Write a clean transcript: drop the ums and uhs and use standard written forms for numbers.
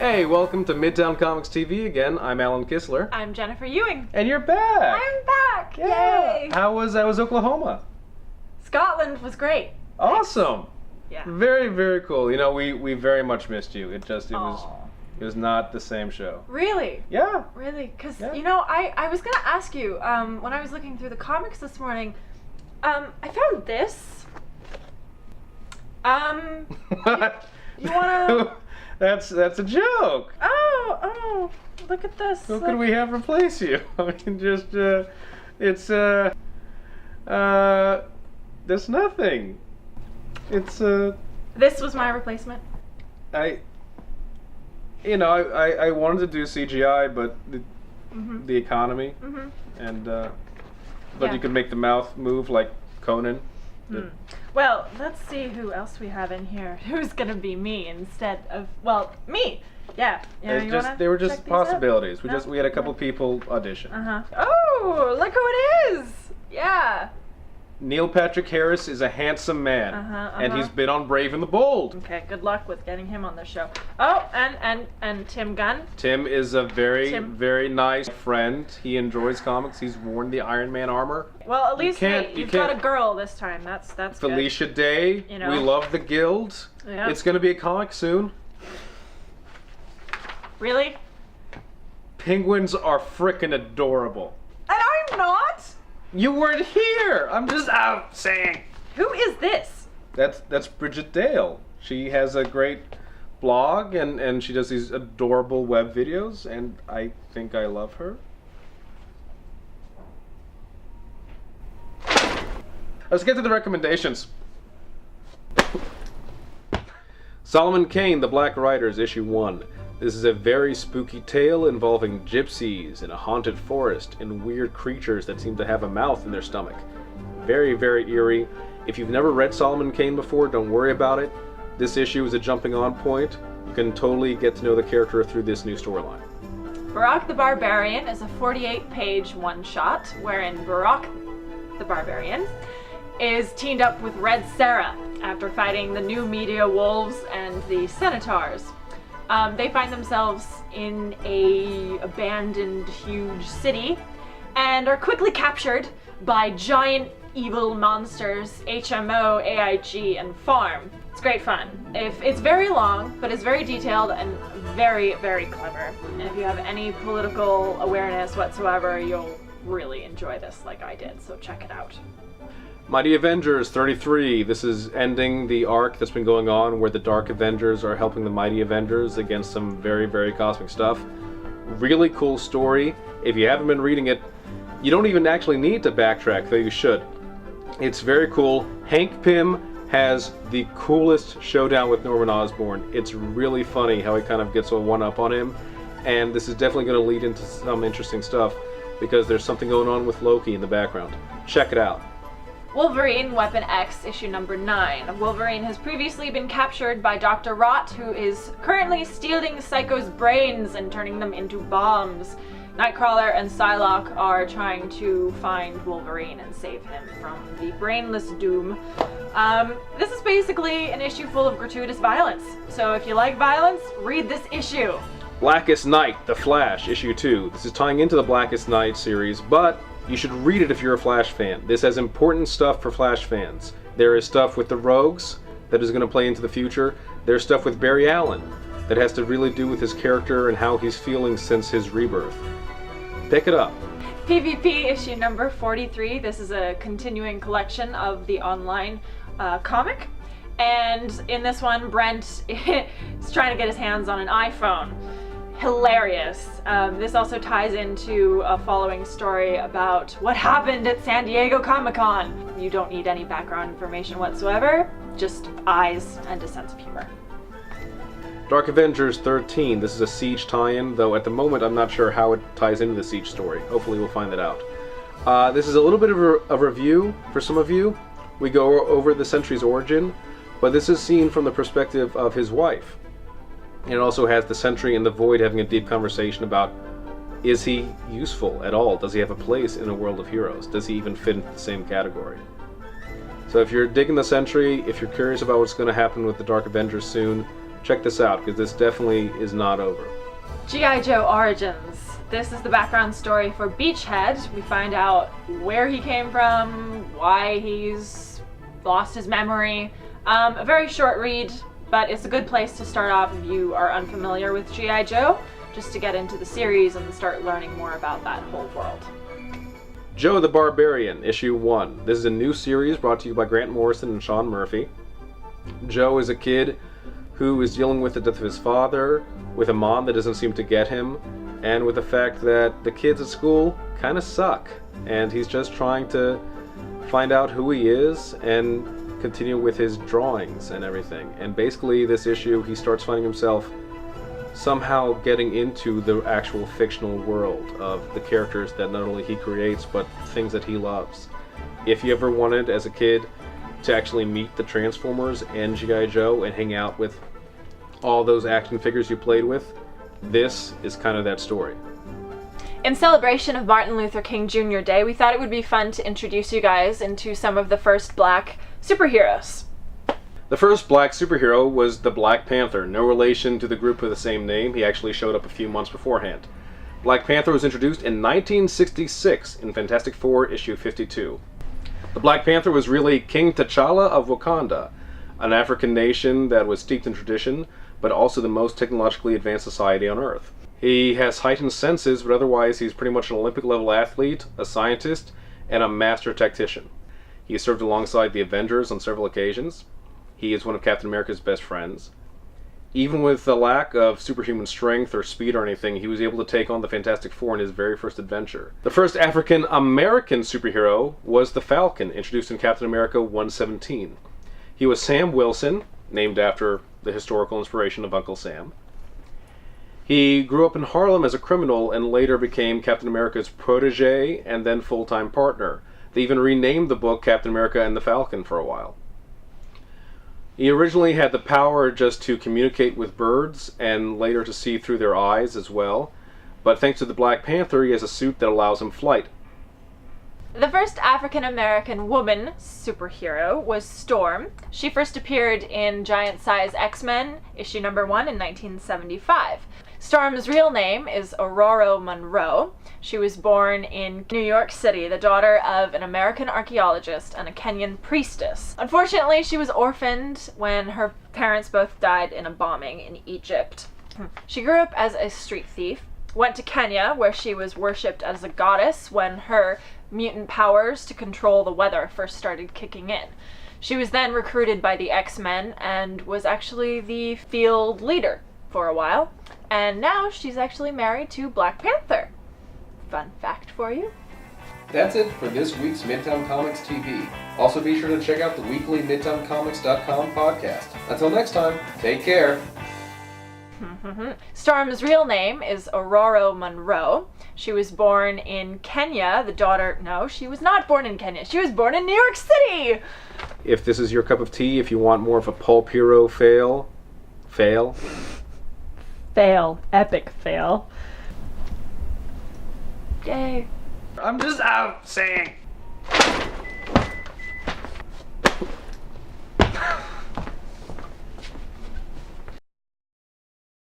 Hey, welcome to Midtown Comics TV again. I'm Alan Kistler. I'm Jennifer Ewing. And you're back! I'm back! Yeah. Yay! How was Oklahoma? Scotland was great. Awesome! Yeah. Very, very cool. You know, we very much missed you. It was not the same show. Really? Yeah. Really? Because, Yeah. you know, I was going to ask you, when I was looking through the comics this morning, I found this. You want to... That's a joke. Oh, look at this. Who could we have replace you? I mean, just, it's, there's nothing. It's, This was my replacement. I wanted to do CGI, but the economy, and, but Yeah. you could make the mouth move like Conan. Well, let's see who else we have in here. Who's gonna be me instead of, well, me. Yeah. They were just check these out? possibilities. No? We had a couple people audition. Oh, look who it is! Yeah. Neil Patrick Harris is a handsome man, and he's been on Brave and the Bold. Okay, good luck with getting him on the show. Oh, and Tim Gunn. Tim is a very nice friend. He enjoys comics. He's worn the Iron Man armor. Well, at least you've got a girl this time. That's Felicia Day. You know. We love the Guild. Yeah. It's gonna be a comic soon. Really? Penguins are frickin' adorable. And I'm not. You weren't here. I'm just out saying. Who is this? That's Bridget Dale. She has a great blog and she does these adorable web videos, and I think I love her. Let's get to the recommendations. Solomon Kane, The Black Riders, Issue 1. This is a very spooky tale involving gypsies in a haunted forest and weird creatures that seem to have a mouth in their stomach. Very, very eerie. If you've never read Solomon Kane before, don't worry about it. This issue is a jumping on point. You can totally get to know the character through this new storyline. Barack the Barbarian is a 48-page one-shot wherein Barack the Barbarian is teamed up with Red Sarah after fighting the new media wolves and the Senators. They find themselves in a abandoned huge city and are quickly captured by giant evil monsters HMO, AIG, and Farm. It's great fun. It's very long, but it's very detailed and very, very clever. And if you have any political awareness whatsoever, you'll really enjoy this like I did, so check it out. Mighty Avengers 33. This is ending the arc that's been going on where the Dark Avengers are helping the Mighty Avengers against some very, very cosmic stuff. Really cool story. If you haven't been reading it, you don't even actually need to backtrack, though you should. It's very cool. Hank Pym has the coolest showdown with Norman Osborn. It's really funny how he kind of gets a one-up on him, and this is definitely going to lead into some interesting stuff because there's something going on with Loki in the background. Check it out. Wolverine Weapon X, issue number 9. Wolverine has previously been captured by Dr. Rot, who is currently stealing Psycho's brains and turning them into bombs. Nightcrawler and Psylocke are trying to find Wolverine and save him from the brainless doom. This is basically an issue full of gratuitous violence. So if you like violence, read this issue. Blackest Night the Flash, issue 2. This is tying into the Blackest Night series, but you should read it if you're a Flash fan. This has important stuff for Flash fans. There is stuff with the Rogues that is going to play into the future. There's stuff with Barry Allen that has to really do with his character and how he's feeling since his rebirth. Pick it up. PvP issue number 43. This is a continuing collection of the online comic. And in this one, Brent is trying to get his hands on an iPhone. Hilarious. This also ties into a following story about what happened at San Diego Comic-Con. You don't need any background information whatsoever, just eyes and a sense of humor. Dark Avengers 13. This is a Siege tie-in, though at the moment I'm not sure how it ties into the Siege story. Hopefully we'll find that out. This is a little bit of a review for some of you. We go over the Sentry's origin, but this is seen from the perspective of his wife. And it also has the Sentry and the Void having a deep conversation about, is he useful at all? Does he have a place in a world of heroes? Does he even fit into the same category? So if you're digging the Sentry, if you're curious about what's going to happen with the Dark Avengers soon, check this out, because this definitely is not over. G.I. Joe Origins. This is the background story for Beachhead. We find out where he came from, why he's lost his memory. A very short read, but it's a good place to start off if you are unfamiliar with G.I. Joe, just to get into the series and start learning more about that whole world. Joe the Barbarian, Issue 1. This is a new series brought to you by Grant Morrison and Sean Murphy. Joe is a kid who is dealing with the death of his father, with a mom that doesn't seem to get him, and with the fact that the kids at school kind of suck. And he's just trying to find out who he is and continue with his drawings and everything. And basically this issue, he starts finding himself somehow getting into the actual fictional world of the characters that not only he creates, but things that he loves. If you ever wanted, as a kid, to actually meet the Transformers and G.I. Joe and hang out with all those action figures you played with, this is kind of that story. In celebration of Martin Luther King Jr. Day, we thought it would be fun to introduce you guys into some of the first black superheroes. The first black superhero was the Black Panther, no relation to the group with the same name. He actually showed up a few months beforehand. Black Panther was introduced in 1966 in Fantastic Four issue 52. The Black Panther was really King T'Challa of Wakanda, an African nation that was steeped in tradition, but also the most technologically advanced society on Earth. He has heightened senses, but otherwise he's pretty much an Olympic-level athlete, a scientist, and a master tactician. He has served alongside the Avengers on several occasions. He is one of Captain America's best friends. Even with the lack of superhuman strength or speed or anything, he was able to take on the Fantastic Four in his very first adventure. The first African-American superhero was the Falcon, introduced in Captain America 117. He was Sam Wilson, named after the historical inspiration of Uncle Sam. He grew up in Harlem as a criminal and later became Captain America's protege and then full-time partner. They even renamed the book Captain America and the Falcon for a while. He originally had the power just to communicate with birds and later to see through their eyes as well, but thanks to the Black Panther, he has a suit that allows him flight. The first African-American woman superhero was Storm. She first appeared in Giant Size X-Men, issue number 1 in 1975. Storm's real name is Aurora Monroe. She was born in New York City, the daughter of an American archaeologist and a Kenyan priestess. Unfortunately, she was orphaned when her parents both died in a bombing in Egypt. She grew up as a street thief, went to Kenya, where she was worshipped as a goddess when her mutant powers to control the weather first started kicking in. She was then recruited by the X-Men and was actually the field leader for a while. And now she's actually married to Black Panther. Fun fact for you. That's it for this week's Midtown Comics TV. Also be sure to check out the weekly MidtownComics.com podcast. Until next time, take care. Storm's real name is Aurora Monroe. She was born in Kenya, the daughter... No, she was not born in Kenya. She was born in New York City! If this is your cup of tea, if you want more of a pulp hero fail. Epic fail. Yay. I'm just out saying.